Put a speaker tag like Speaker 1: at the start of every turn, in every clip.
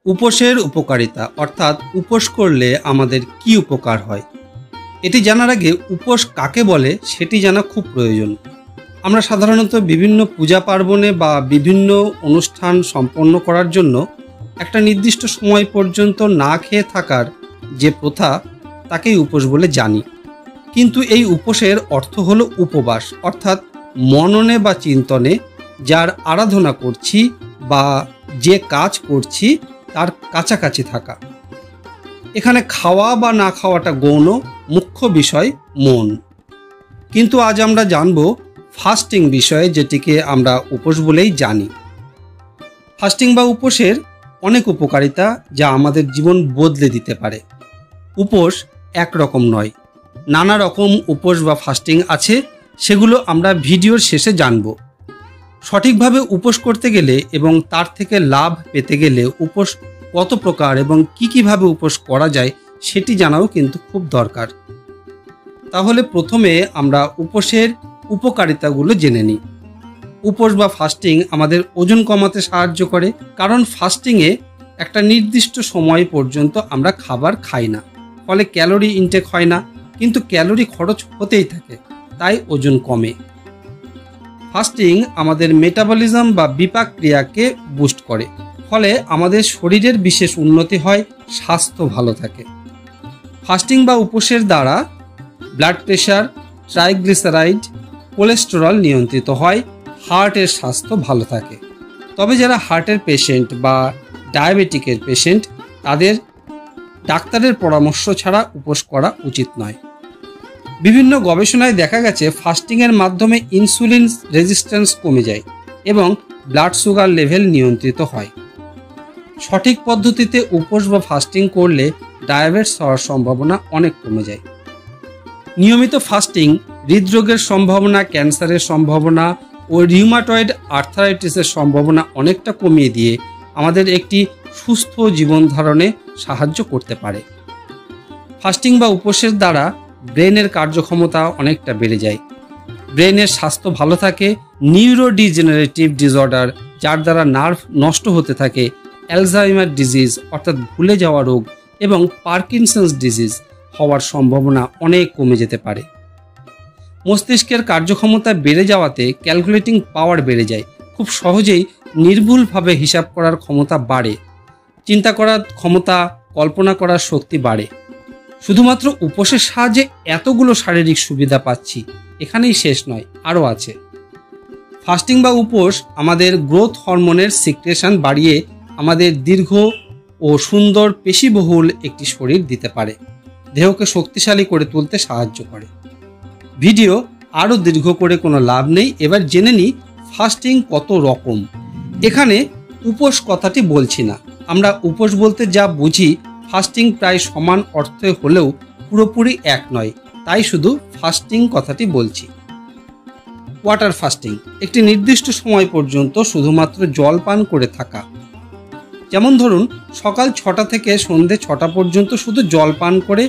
Speaker 1: উপোসের উপকারিতা অর্থাৎ উপোস করলে আমাদের কি উপকার হয় এটি জানার আগে উপোস কাকে বলে সেটি জানা খুব প্রয়োজন। আমরা সাধারণত বিভিন্ন পূজা পার্বণে বা বিভিন্ন অনুষ্ঠান সম্পন্ন করার জন্য একটা নির্দিষ্ট সময় পর্যন্ত না খেয়ে থাকার যে প্রথা তাকেই উপোস বলে জানি। কিন্তু এই উপোসের অর্থ হলো উপবাস, অর্থাৎ মননে বা চিন্তনে যার আরাধনা করছি বা যে কাজ করছি তার কাছাকাছি থাকা। এখানে খাওয়া বা না খাওয়াটা গৌণ, মুখ্য বিষয় মন। কিন্তু আজ আমরা জানব ফাস্টিং বিষয়ে, যেটিকে আমরা উপোস বলেই জানি। ফাস্টিং বা উপোসের অনেক উপকারিতা যা আমাদের জীবন বদলে দিতে পারে। উপোস একরকম নয়, নানা রকম উপোস বা ফাস্টিং আছে, সেগুলো আমরা ভিডিওর শেষে জানব। সঠিকভাবে উপোস করতে গেলে এবং তার থেকে লাভ পেতে গেলে উপোস কত প্রকার এবং কিভাবে উপোস করা যায় সেটি জানাও কিন্তু খুব দরকার। তাহলে প্রথমে আমরা উপোসের উপকারিতাগুলো জেনে নিই। উপোস বা ফাস্টিং আমাদের ওজন কমাতে সাহায্য করে, কারণ ফাস্টিংয়ে একটা নির্দিষ্ট সময় পর্যন্ত আমরা খাবার খাই না, ফলে ক্যালোরি ইনটেক হয় না, কিন্তু ক্যালোরি খরচ হতেই থাকে, তাই ওজন কমে। ফাস্টিং আমাদের মেটাবলিজম বা বিপাক ক্রিয়াকে বুস্ট করে, ফলে আমাদের শরীরের বিশেষ উন্নতি হয়, স্বাস্থ্য ভালো থাকে। ফাস্টিং বা উপোসের দ্বারা ব্লাড প্রেশার, ট্রাইগ্লিসারাইড, কোলেস্টেরল নিয়ন্ত্রিত হয়, হার্টের স্বাস্থ্য ভালো থাকে। তবে যারা হার্টের পেশেন্ট বা ডায়াবেটিকের পেশেন্ট তাদের ডাক্তারের পরামর্শ ছাড়া উপোস করা উচিত নয়। বিভিন্ন গবেষণায় দেখা গেছে ফাস্টিংয়ের মাধ্যমে ইনসুলিন রেজিস্ট্যান্স কমে যায় এবং ব্লাড সুগার লেভেল নিয়ন্ত্রিত হয়। সঠিক পদ্ধতিতে উপোস বা ফাস্টিং করলে ডায়াবেটিস হওয়ার সম্ভাবনা অনেক কমে যায়। নিয়মিত ফাস্টিং হৃদরোগের সম্ভাবনা, ক্যান্সারের সম্ভাবনা ও রিউমাটয়েড আর্থারাইটিসের সম্ভাবনা অনেকটা কমিয়ে দিয়ে আমাদের একটি সুস্থ জীবন ধারণে সাহায্য করতে পারে। ফাস্টিং বা উপোসের দ্বারা ব্রেনের কার্যক্ষমতা অনেকটা বেড়ে যায়, ব্রেনের স্বাস্থ্য ভালো থাকে। নিউরোডিজেনারেটিভ ডিসঅর্ডার, যার দ্বারা নার্ভ নষ্ট হতে থাকে, অ্যালজাইমার ডিজিজ অর্থাৎ ভুলে যাওয়া রোগ এবং পার্কিনসন্স ডিজিজ হওয়ার সম্ভাবনা অনেক কমে যেতে পারে। মস্তিষ্কের কার্যক্ষমতা বেড়ে যাওয়াতে ক্যালকুলেটিং পাওয়ার বেড়ে যায়, খুব সহজেই নির্ভুলভাবে হিসাব করার ক্ষমতা বাড়ে, চিন্তা করার ক্ষমতা, কল্পনা করার শক্তি বাড়ে। শুধুমাত্র উপোসের সাহায্যে এতগুলো শারীরিক সুবিধা পাচ্ছি, এখানেই শেষ নয়, আরও আছে। ফাস্টিং বা উপোস আমাদের গ্রোথ হরমোনের সিক্রেশন বাড়িয়ে আমাদের দীর্ঘ ও সুন্দর পেশিবহুল একটি শরীর দিতে পারে, দেহকে শক্তিশালী করে তুলতে সাহায্য করে। ভিডিও আরও দীর্ঘ করে কোনো লাভ নেই, এবার জেনে নিই ফাস্টিং কত রকম। এখানে উপোস কথাটি বলছি না, আমরা উপোস বলতে যা বুঝি ফাস্টিং প্রায় সমান অর্থে হলেও পুরোপুরি এক নয়, তাই শুধু ফাস্টিং কথাটি বলছি। ওয়াটার ফাস্টিং একটি নির্দিষ্ট সময় পর্যন্ত শুধুমাত্র জল পান করে থাকা। যেমন ধরুন সকাল 6টা থেকে সন্ধে 6টা পর্যন্ত শুধু জল পান করে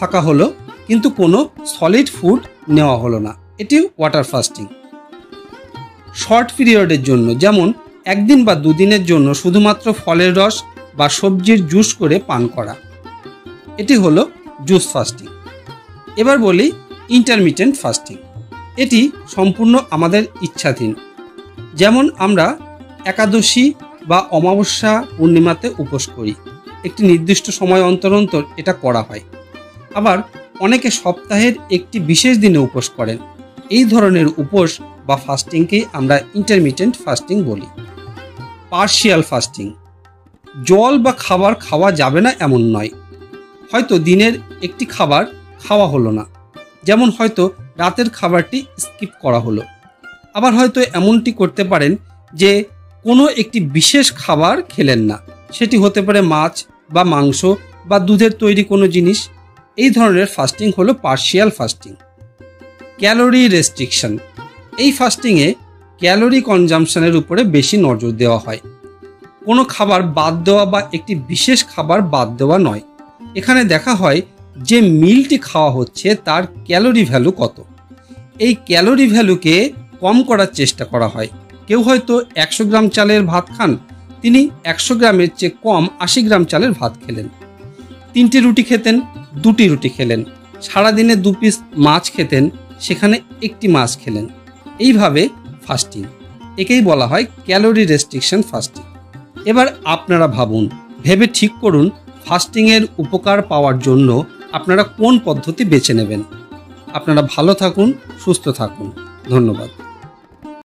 Speaker 1: থাকা হলো, কিন্তু কোনো সলিড ফুড নেওয়া হলো না, এটি ওয়াটার ফাস্টিং। শর্ট পিরিয়ডের জন্য, যেমন একদিন বা দুদিনের জন্য শুধুমাত্র ফলের রস বা সবজির জুস করে পান করা, এটি হলো জুস ফাস্টিং। এবার বলি ইন্টারমিটেন্ট ফাস্টিং। এটি সম্পূর্ণ আমাদের ইচ্ছাধীন, যেমন আমরা একাদশী বা অমাবস্যা পূর্ণিমাতে উপোস করি, একটি নির্দিষ্ট সময় অন্তর অন্তর এটা করা হয়। আবার অনেকে সপ্তাহের একটি বিশেষ দিনে উপোস করেন। এই ধরনের উপোস বা ফাস্টিংকেই আমরা ইন্টারমিটেন্ট ফাস্টিং বলি। পার্শিয়াল ফাস্টিং, জল বা খাবার খাওয়া যাবে না এমন নয়, হয়তো দিনের একটি খাবার খাওয়া হলো না, যেমন হয়তো রাতের খাবারটি স্কিপ করা হলো। আবার হয়তো এমনটি করতে পারেন যে কোনো একটি বিশেষ খাবার খেলেন না, সেটি হতে পারে মাছ বা মাংস বা দুধের তৈরি কোনো জিনিস। এই ধরনের ফাস্টিং হলো পার্শিয়াল ফাস্টিং। ক্যালোরি রেস্ট্রিকশন, এই ফাস্টিংয়ে ক্যালোরি কনজাম্পশনের উপরে বেশি নজর দেওয়া হয়। কোনো খাবার বাদ দেওয়া বা একটি বিশেষ খাবার বাদ দেওয়া নয়, এখানে দেখা হয় যে মিলটি খাওয়া হচ্ছে তার ক্যালোরি ভ্যালু কত। এই ক্যালোরি ভ্যালুকে কম করার চেষ্টা করা হয়। কেউ হয়তো 100 গ্রাম চালের ভাত খান, তিনি 100 গ্রামের চেয়ে কম 80 গ্রাম চালের ভাত খেলেন। 3টি রুটি খেতেন, 2টি রুটি খেলেন। সারাদিনে 2 পিস মাছ খেতেন, সেখানে 1টি মাছ খেলেন। এইভাবে ফাস্টিং, একেই বলা হয় ক্যালোরি রেস্ট্রিকশন ফাস্টিং। এবার আপনারা ভাবুন, ভেবে ঠিক করুন ফাস্টিংয়ের উপকার পাওয়ার জন্য আপনারা কোন পদ্ধতি বেছে নেবেন। আপনারা ভালো থাকুন, সুস্থ থাকুন। ধন্যবাদ।